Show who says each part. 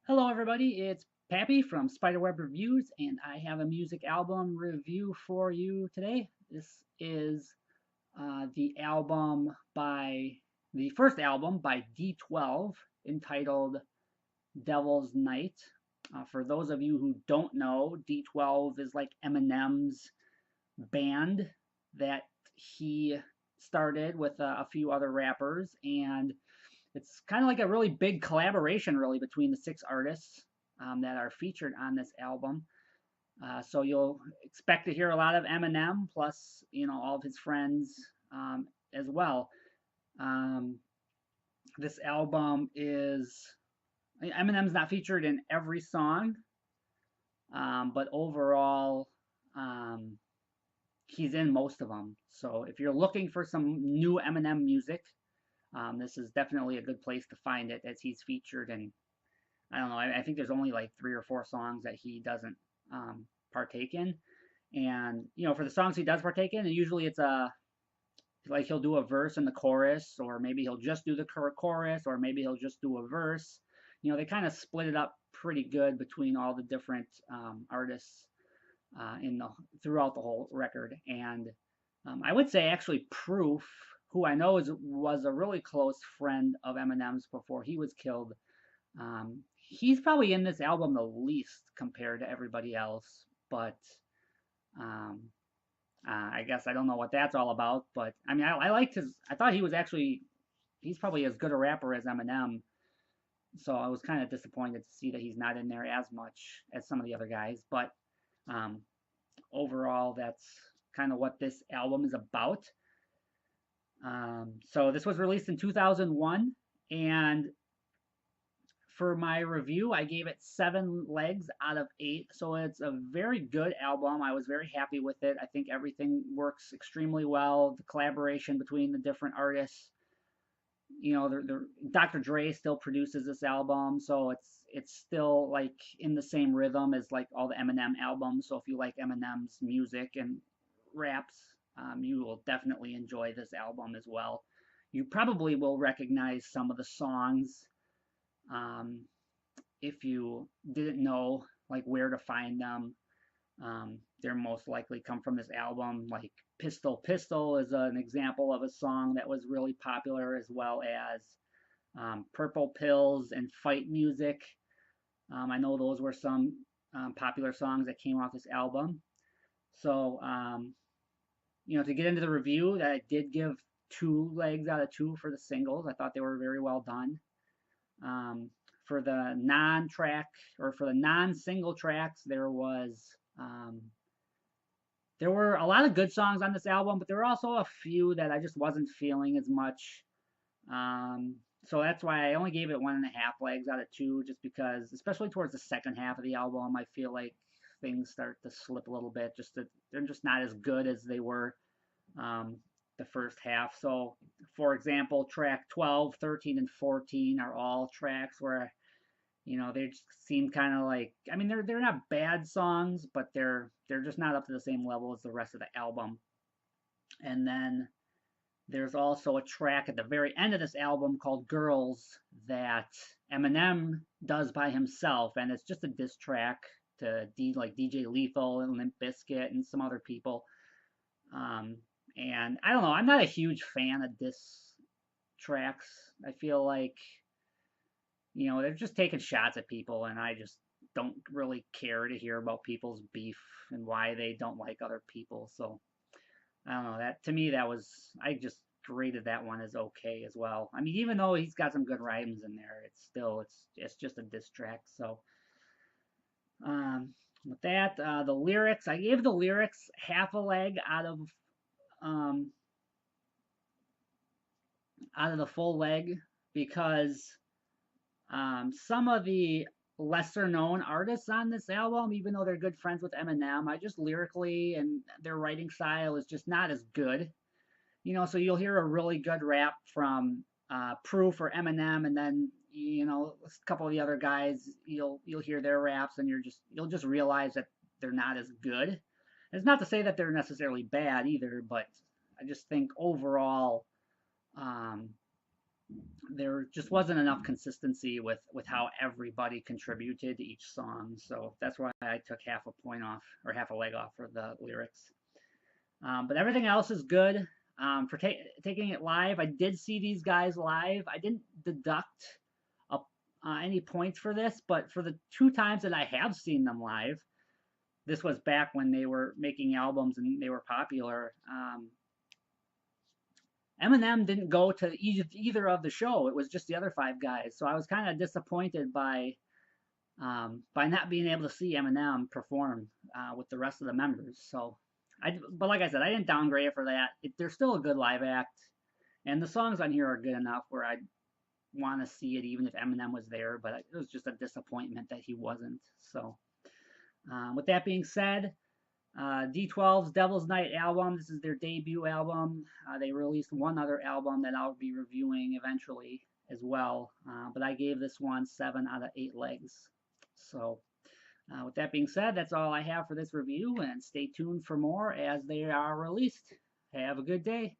Speaker 1: Hello, everybody. It's Pappy from Spiderweb Reviews, and I have a music album review for you today. This is the first album by D12 entitled Devil's Night. For those of you who don't know, D12 is like Eminem's band that he started with a few other rappers, and it's kind of like a really big collaboration, really, between the six artists that are featured on this album. So you'll expect to hear a lot of Eminem, plus all of his friends as well. Um, this album is Eminem's not featured in every song, but overall, um, he's in most of them. So if you're looking for some new Eminem music, this is definitely a good place to find it, as he's featured in, I don't know, I think there's only like three or four songs that he doesn't partake in. And, for the songs he does partake in, usually it's like he'll do a verse in the chorus, or maybe he'll just do the chorus, or maybe he'll just do a verse. They kind of split it up pretty good between all the different artists in the throughout the whole record. And I would say actually Proof, who I know was a really close friend of Eminem's before he was killed. He's probably in this album the least compared to everybody else, but um, I guess I don't know what that's all about. But I mean, I liked his. I thought he's probably as good a rapper as Eminem. So I was kind of disappointed to see that he's not in there as much as some of the other guys. But um, overall, that's kind of what this album is about. So this was released in 2001, and for my review, I gave it 7 legs out of 8. So it's a very good album. I was very happy with it. I think everything works extremely well. The collaboration between the different artists, Dr. Dre still produces this album, so it's still like in the same rhythm as like all the Eminem albums. So if you like Eminem's music and raps, you will definitely enjoy this album as well. You probably will recognize some of the songs um, if you didn't know like where to find them. They're most likely come from this album. Like Pistol Pistol is an example of a song that was really popular, as well as Purple Pills and Fight Music. I know those were some popular songs that came off this album. So, to get into the review, that I did give 2 legs out of 2 for the singles. I thought they were very well done. Um, for the non-track or for the non-single tracks, um, there were a lot of good songs on this album, but there were also a few that I just wasn't feeling as much. Um, so that's why I only gave it 1.5 legs out of 2, just because, especially towards the second half of the album, I feel like things start to slip a little bit. Just that they're just not as good as they were um, the first half. So, for example, track 12, 13, and 14 are all tracks where they just seem kind of like, I mean, they're not bad songs, but they're just not up to the same level as the rest of the album. And then there's also a track at the very end of this album called Girls that Eminem does by himself, and it's just a diss track to like DJ Lethal and Limp Bizkit and some other people. Um, and I don't know, I'm not a huge fan of diss tracks. I feel like they're just taking shots at people, and I just don't really care to hear about people's beef and why they don't like other people. So I don't know. That to me, I just rated that one as okay as well. I mean, even though he's got some good rhymes in there, it's just a diss track. So with that, the lyrics, I gave the lyrics half a leg um, out of the full leg, because some of the lesser known artists on this album, even though they're good friends with Eminem, I just lyrically and their writing style is just not as good. So you'll hear a really good rap from Proof or Eminem, and then a couple of the other guys, you'll hear their raps, and you'll just realize that they're not as good. And it's not to say that they're necessarily bad either, but I just think overall, um, there just wasn't enough consistency with how everybody contributed to each song. So that's why I took half a point off or half a leg off for the lyrics. But everything else is good. For taking it live, I did see these guys live. I didn't deduct a, any points for this, but for the 2 times that I have seen them live, this was back when they were making albums and they were popular. Eminem didn't go to either of the show. It was just the other 5 guys. So I was kind of disappointed by not being able to see Eminem perform with the rest of the members. So, but like I said, I didn't downgrade it for that. They're still a good live act, and the songs on here are good enough where I'd want to see it even if Eminem was there. But it was just a disappointment that he wasn't. So, with that being said, D12's Devil's Night album. This is their debut album. They released one other album that I'll be reviewing eventually as well. But I gave this one 7 out of 8 legs. So, with that being said, that's all I have for this review, and stay tuned for more as they are released. Have a good day.